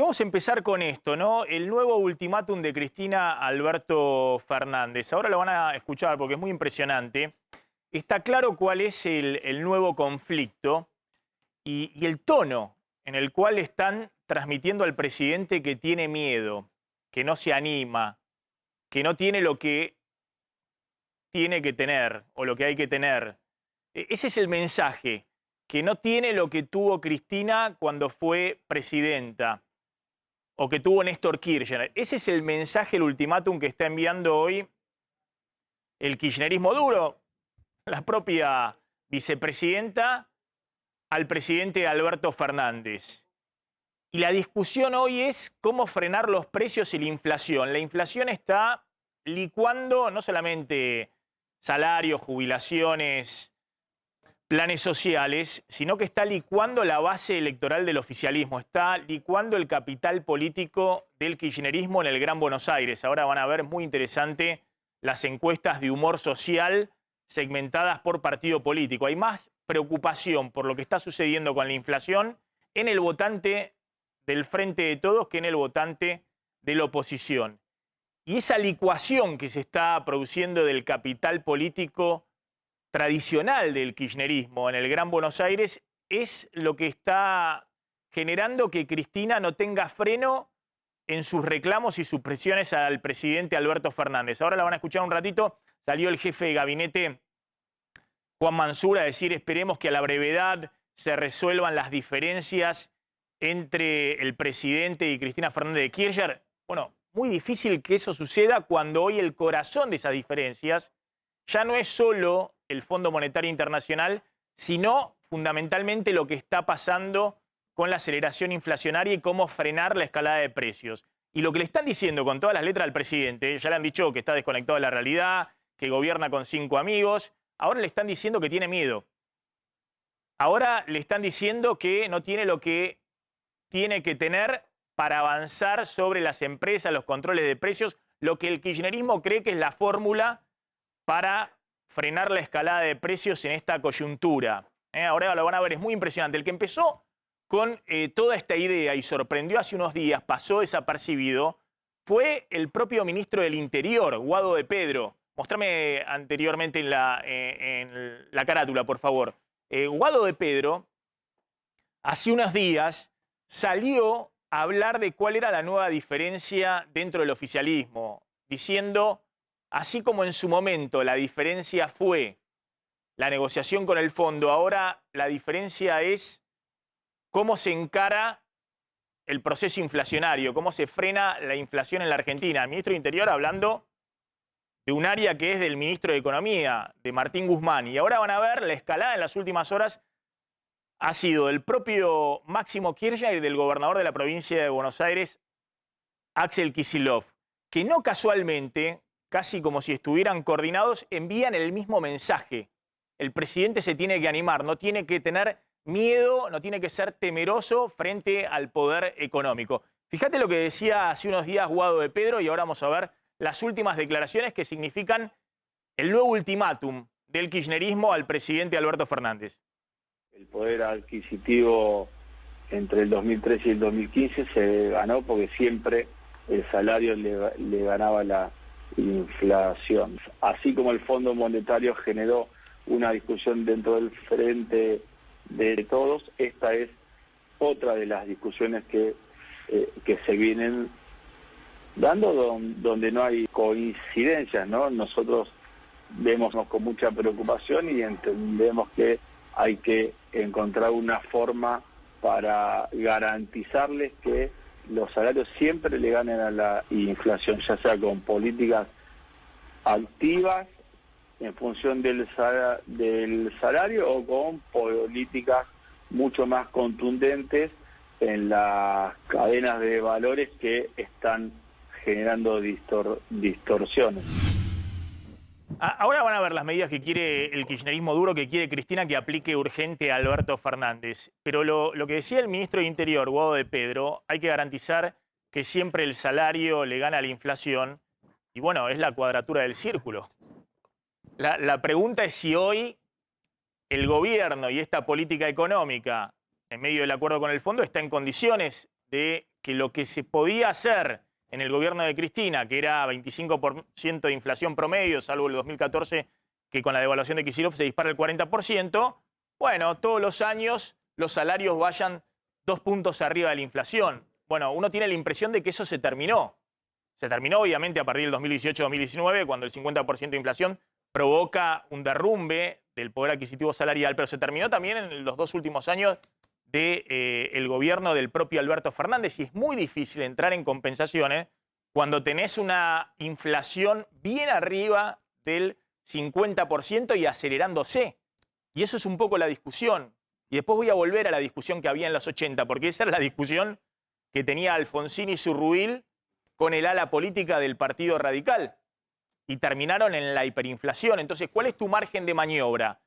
vamos a empezar con esto, ¿no? El nuevo ultimátum de Cristina Alberto Fernández. Ahora lo van a escuchar porque es muy impresionante. Está claro cuál es el nuevo conflicto y el tono en el cual están transmitiendo al presidente que tiene miedo, que no se anima, que no tiene lo que tiene que tener o lo que hay que tener. Ese es el mensaje, que no tiene lo que tuvo Cristina cuando fue presidenta o que tuvo Néstor Kirchner. Ese es el mensaje, el ultimátum que está enviando hoy el kirchnerismo duro, la propia vicepresidenta, al presidente Alberto Fernández. Y la discusión hoy es cómo frenar los precios y la inflación. La inflación está licuando no solamente salarios, jubilaciones, planes sociales, sino que está licuando la base electoral del oficialismo, está licuando el capital político del kirchnerismo en el Gran Buenos Aires. Ahora van a ver, muy interesante, las encuestas de humor social segmentadas por partido político. Hay más preocupación por lo que está sucediendo con la inflación en el votante del Frente de Todos que en el votante de la oposición. Y esa licuación que se está produciendo del capital político tradicional del kirchnerismo en el Gran Buenos Aires es lo que está generando que Cristina no tenga freno en sus reclamos y sus presiones al presidente Alberto Fernández. Ahora la van a escuchar un ratito. Salió el jefe de gabinete, Juan Mansur, a decir: esperemos que a la brevedad se resuelvan las diferencias entre el presidente y Cristina Fernández de Kirchner. Bueno, muy difícil que eso suceda cuando hoy el corazón de esas diferencias ya no es solo el Fondo Monetario Internacional, sino fundamentalmente lo que está pasando con la aceleración inflacionaria y cómo frenar la escalada de precios. Y lo que le están diciendo con todas las letras al presidente, ya le han dicho que está desconectado de la realidad, que gobierna con 5 amigos, ahora le están diciendo que tiene miedo. Ahora le están diciendo que no tiene lo que tiene que tener para avanzar sobre las empresas, los controles de precios, lo que el kirchnerismo cree que es la fórmula para frenar la escalada de precios en esta coyuntura. Ahora lo van a ver, es muy impresionante. El que empezó con toda esta idea y sorprendió hace unos días, pasó desapercibido, fue el propio ministro del Interior, Guado de Pedro. Mostrame anteriormente en la carátula, por favor. Guado de Pedro, hace unos días, salió a hablar de cuál era la nueva diferencia dentro del oficialismo, diciendo: así como en su momento la diferencia fue la negociación con el fondo, ahora la diferencia es cómo se encara el proceso inflacionario, cómo se frena la inflación en la Argentina. El ministro de Interior hablando de un área que es del ministro de Economía, de Martín Guzmán. Y ahora van a ver, la escalada en las últimas horas ha sido del propio Máximo Kirchner y del gobernador de la provincia de Buenos Aires, Axel Kicillof, que no casualmente, casi como si estuvieran coordinados, envían el mismo mensaje. El presidente se tiene que animar, no tiene que tener miedo, no tiene que ser temeroso frente al poder económico. Fíjate lo que decía hace unos días Guado de Pedro y ahora vamos a ver las últimas declaraciones que significan el nuevo ultimátum del kirchnerismo al presidente Alberto Fernández. El poder adquisitivo entre el 2013 y el 2015 se ganó porque siempre el salario le ganaba la inflación. Así como el Fondo Monetario generó una discusión dentro del Frente de Todos, esta es otra de las discusiones que se vienen dando donde no hay coincidencias, ¿no? Nosotros vemos con mucha preocupación y entendemos que hay que encontrar una forma para garantizarles que los salarios siempre le ganen a la inflación, ya sea con políticas activas en función del salario o con políticas mucho más contundentes en las cadenas de valores que están generando distorsiones. Ahora van a ver las medidas que quiere el kirchnerismo duro, que quiere Cristina que aplique urgente a Alberto Fernández. Pero lo que decía el ministro de Interior, Guado de Pedro, hay que garantizar que siempre el salario le gana a la inflación. Y bueno, es la cuadratura del círculo. La pregunta es si hoy el gobierno y esta política económica, en medio del acuerdo con el fondo, está en condiciones de que lo que se podía hacer en el gobierno de Cristina, que era 25% de inflación promedio, salvo el 2014, que con la devaluación de Kicillof se dispara el 40%, bueno, todos los años los salarios vayan 2 puntos arriba de la inflación. Bueno, uno tiene la impresión de que eso se terminó. Se terminó, obviamente, a partir del 2018-2019, cuando el 50% de inflación provoca un derrumbe del poder adquisitivo salarial, pero se terminó también en los 2 últimos años del gobierno del propio Alberto Fernández, y es muy difícil entrar en compensaciones cuando tenés una inflación bien arriba del 50% y acelerándose. Y eso es un poco la discusión. Y después voy a volver a la discusión que había en los 80, porque esa era la discusión que tenía Alfonsín y Zurruil con el ala política del Partido Radical. Y terminaron en la hiperinflación. Entonces, ¿cuál es tu margen de maniobra?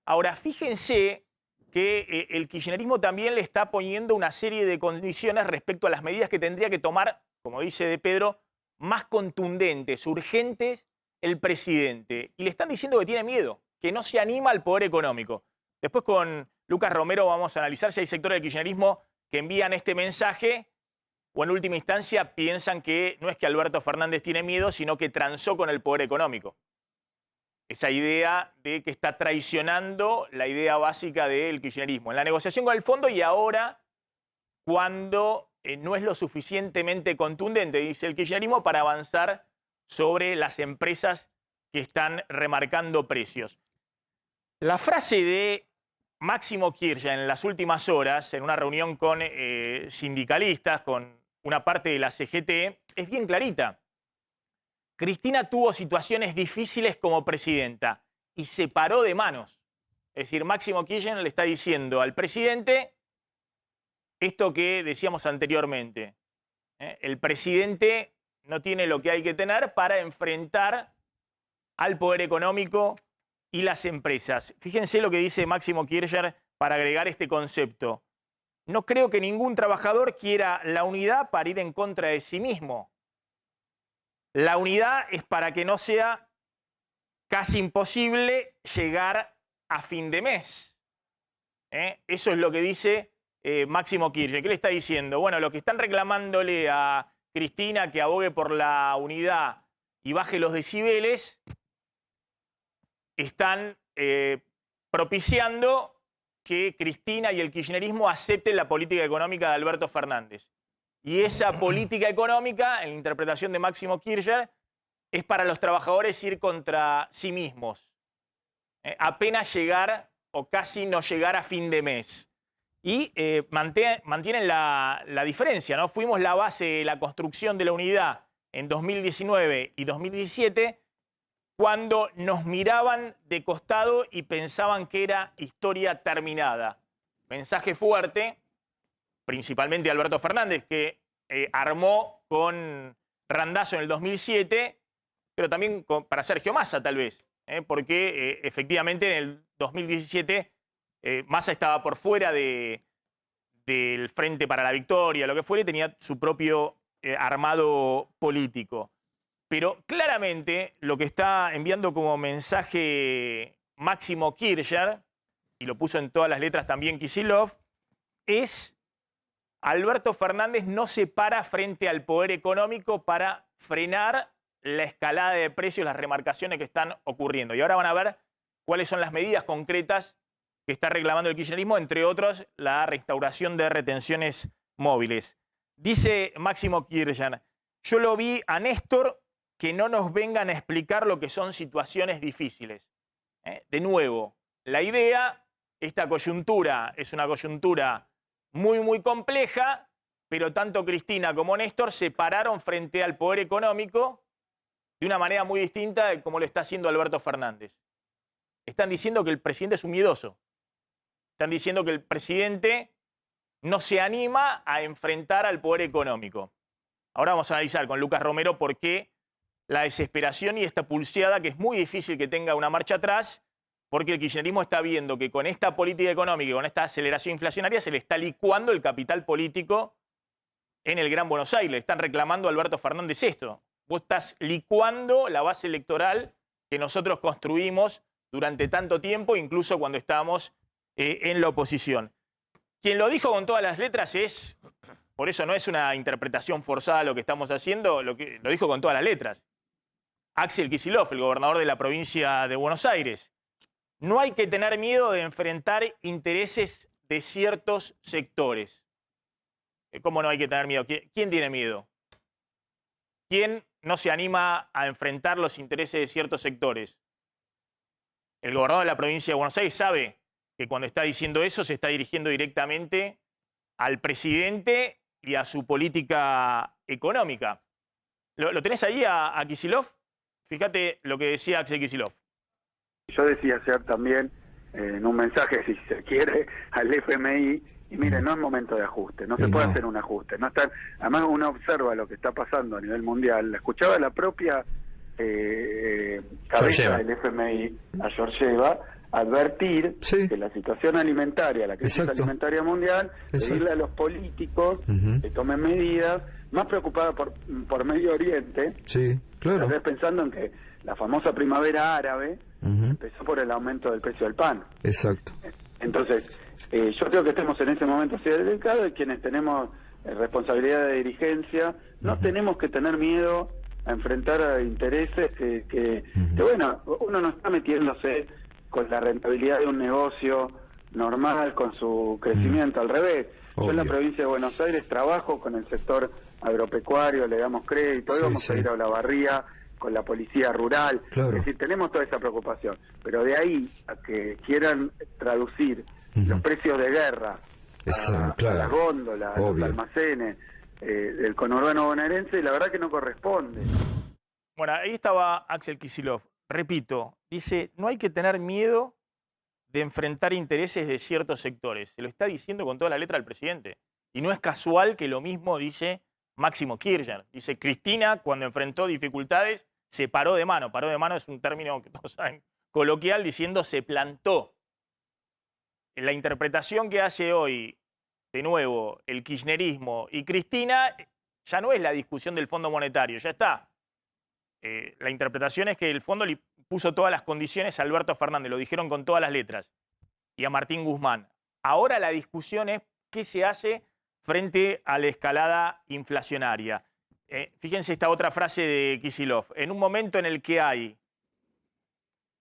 Ahora, fíjense que el kirchnerismo también le está poniendo una serie de condiciones respecto a las medidas que tendría que tomar, como dice De Pedro, más contundentes, urgentes, el presidente. Y le están diciendo que tiene miedo, que no se anima al poder económico. Después con Lucas Romero vamos a analizar si hay sectores del kirchnerismo que envían este mensaje o en última instancia piensan que no es que Alberto Fernández tiene miedo, sino que transó con el poder económico. Esa idea de que está traicionando la idea básica del kirchnerismo en la negociación con el fondo y ahora cuando no es lo suficientemente contundente, dice el kirchnerismo, para avanzar sobre las empresas que están remarcando precios. La frase de Máximo Kirchner en las últimas horas, en una reunión con sindicalistas, con una parte de la CGT, es bien clarita. Cristina tuvo situaciones difíciles como presidenta y se paró de manos. Es decir, Máximo Kirchner le está diciendo al presidente esto que decíamos anteriormente. El presidente no tiene lo que hay que tener para enfrentar al poder económico y las empresas. Fíjense lo que dice Máximo Kirchner para agregar este concepto. No creo que ningún trabajador quiera la unidad para ir en contra de sí mismo. La unidad es para que no sea casi imposible llegar a fin de mes. Eso es lo que dice Máximo Kirchner. ¿Qué le está diciendo? Bueno, los que están reclamándole a Cristina que abogue por la unidad y baje los decibeles, están propiciando que Cristina y el kirchnerismo acepten la política económica de Alberto Fernández. Y esa política económica, en la interpretación de Máximo Kirchner, es para los trabajadores ir contra sí mismos. Apenas llegar o casi no llegar a fin de mes. Y mantienen la diferencia, ¿no? Fuimos la base de la construcción de la unidad en 2019 y 2017, cuando nos miraban de costado y pensaban que era historia terminada. Mensaje fuerte, principalmente de Alberto Fernández, que armó con Randazzo en el 2007, pero también para Sergio Massa tal vez, porque efectivamente en el 2017 Massa estaba por fuera del Frente para la Victoria, lo que fuera, y tenía su propio armado político. Pero claramente lo que está enviando como mensaje Máximo Kirchner, y lo puso en todas las letras también Kicillof, es Alberto Fernández no se para frente al poder económico para frenar la escalada de precios, las remarcaciones que están ocurriendo. Y ahora van a ver cuáles son las medidas concretas que está reclamando el kirchnerismo, entre otros la restauración de retenciones móviles. Dice Máximo Kirchner, yo lo vi a Néstor que no nos vengan a explicar lo que son situaciones difíciles. De nuevo, la idea, esta coyuntura es una coyuntura muy, muy compleja, pero tanto Cristina como Néstor se pararon frente al poder económico de una manera muy distinta de como lo está haciendo Alberto Fernández. Están diciendo que el presidente es un miedoso. Están diciendo que el presidente no se anima a enfrentar al poder económico. Ahora vamos a analizar con Lucas Romero por qué la desesperación y esta pulseada, que es muy difícil que tenga una marcha atrás, porque el kirchnerismo está viendo que con esta política económica y con esta aceleración inflacionaria se le está licuando el capital político en el Gran Buenos Aires. Le están reclamando a Alberto Fernández esto. Vos estás licuando la base electoral que nosotros construimos durante tanto tiempo, incluso cuando estábamos en la oposición. Quien lo dijo con todas las letras es por eso no es una interpretación forzada lo que estamos haciendo, lo dijo con todas las letras. Axel Kicillof, el gobernador de la provincia de Buenos Aires. No hay que tener miedo de enfrentar intereses de ciertos sectores. ¿Cómo no hay que tener miedo? ¿Quién tiene miedo? ¿Quién no se anima a enfrentar los intereses de ciertos sectores? El gobernador de la provincia de Buenos Aires sabe que cuando está diciendo eso se está dirigiendo directamente al presidente y a su política económica. ¿Lo tenés ahí a Kicillof? Fíjate lo que decía Axel Kicillof. Yo decía ayer también, en un mensaje, si se quiere, al FMI, y mire, no es momento de ajuste, no se puede hacer un ajuste. No están, además uno observa lo que está pasando a nivel mundial. Escuchaba la propia cabeza del FMI, a Georgieva, advertir que la situación alimentaria, la crisis alimentaria mundial, pedirle a los políticos que tomen medidas, más preocupada por Medio Oriente, tal vez pensando en que la famosa primavera árabe empezó por el aumento del precio del pan. Entonces, yo creo que estamos en ese momento así delicado y quienes tenemos responsabilidad de dirigencia, no tenemos que tener miedo a enfrentar a intereses que bueno, uno no está metiéndose con la rentabilidad de un negocio normal, con su crecimiento, al revés. Yo en la provincia de Buenos Aires trabajo con el sector agropecuario, le damos crédito, hoy vamos a ir a Olavarría con la policía rural, es decir, tenemos toda esa preocupación, pero de ahí a que quieran traducir los precios de guerra a las góndolas, a los almacenes del conurbano bonaerense, la verdad que no corresponde. Bueno, ahí estaba Axel Kicillof. Repito, dice, no hay que tener miedo de enfrentar intereses de ciertos sectores. Se lo está diciendo con toda la letra al presidente. Y no es casual que lo mismo dice Máximo Kirchner. Dice, Cristina, cuando enfrentó dificultades, se paró de mano. Paró de mano es un término que todos saben, coloquial, diciendo se plantó. La interpretación que hace hoy, de nuevo, el kirchnerismo y Cristina, ya no es la discusión del Fondo Monetario, ya está. La interpretación es que el fondo le puso todas las condiciones a Alberto Fernández, lo dijeron con todas las letras, y a Martín Guzmán. Ahora la discusión es qué se hace frente a la escalada inflacionaria. Fíjense esta otra frase de Kicillof. En un momento en el que hay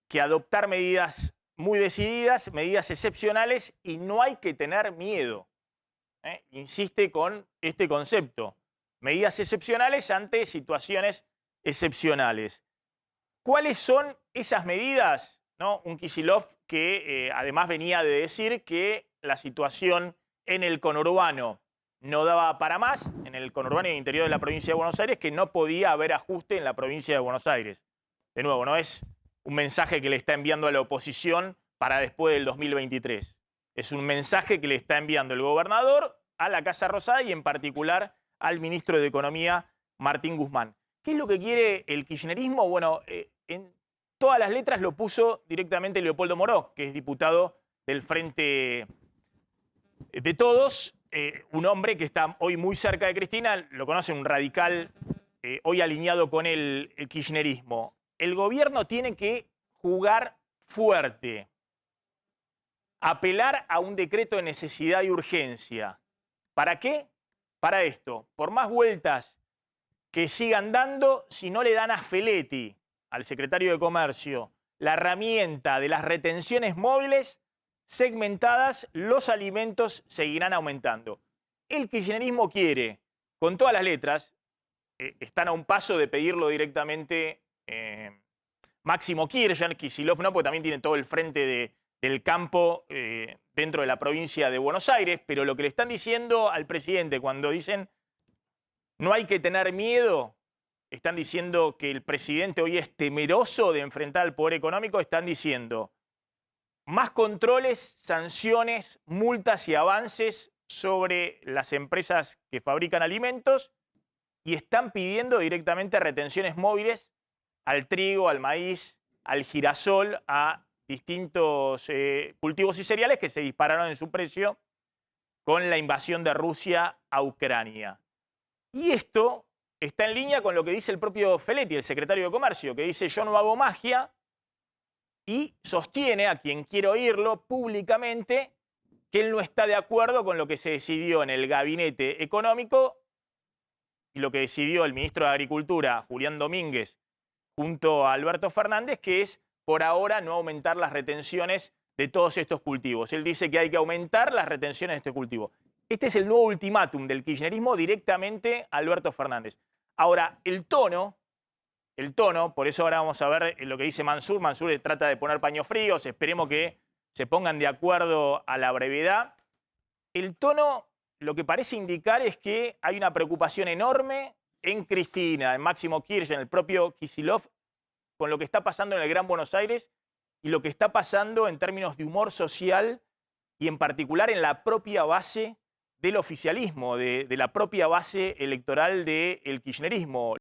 que adoptar medidas muy decididas, medidas excepcionales, y no hay que tener miedo. Insiste con este concepto. Medidas excepcionales ante situaciones excepcionales. ¿Cuáles son esas medidas? ¿No? Un Kicillof que además venía de decir que la situación en el conurbano no daba para más, en el conurbano y interior de la provincia de Buenos Aires, que no podía haber ajuste en la provincia de Buenos Aires. De nuevo, no es un mensaje que le está enviando a la oposición para después del 2023. Es un mensaje que le está enviando el gobernador a la Casa Rosada y en particular al ministro de Economía, Martín Guzmán. ¿Qué es lo que quiere el kirchnerismo? Bueno, en todas las letras lo puso directamente Leopoldo Moró, que es diputado del Frente de Todos, un hombre que está hoy muy cerca de Cristina, lo conocen, un radical hoy alineado con el kirchnerismo. El gobierno tiene que jugar fuerte, apelar a un decreto de necesidad y urgencia. ¿Para qué? Para esto, por más vueltas que sigan dando, si no le dan a Feletti, al secretario de Comercio, la herramienta de las retenciones móviles segmentadas, los alimentos seguirán aumentando. El kirchnerismo quiere, con todas las letras, están a un paso de pedirlo directamente Máximo Kirchner, Kicillof no, porque también tiene todo el frente del campo dentro de la provincia de Buenos Aires, pero lo que le están diciendo al presidente cuando dicen no hay que tener miedo, están diciendo que el presidente hoy es temeroso de enfrentar al poder económico, están diciendo más controles, sanciones, multas y avances sobre las empresas que fabrican alimentos y están pidiendo directamente retenciones móviles al trigo, al maíz, al girasol, a distintos cultivos y cereales que se dispararon en su precio con la invasión de Rusia a Ucrania. Y esto está en línea con lo que dice el propio Feletti, el secretario de Comercio, que dice yo no hago magia y sostiene, a quien quiere oírlo públicamente, que él no está de acuerdo con lo que se decidió en el gabinete económico y lo que decidió el ministro de Agricultura, Julián Domínguez, junto a Alberto Fernández, que es por ahora no aumentar las retenciones de todos estos cultivos. Él dice que hay que aumentar las retenciones de este cultivo. Este es el nuevo ultimátum del kirchnerismo directamente a Alberto Fernández. Ahora, el tono, por eso ahora vamos a ver lo que dice Mansur. Mansur trata de poner paños fríos, esperemos que se pongan de acuerdo a la brevedad. El tono lo que parece indicar es que hay una preocupación enorme en Cristina, en Máximo Kirchner, en el propio Kicillof, con lo que está pasando en el Gran Buenos Aires y lo que está pasando en términos de humor social y en particular en la propia base del oficialismo, de la propia base electoral del kirchnerismo.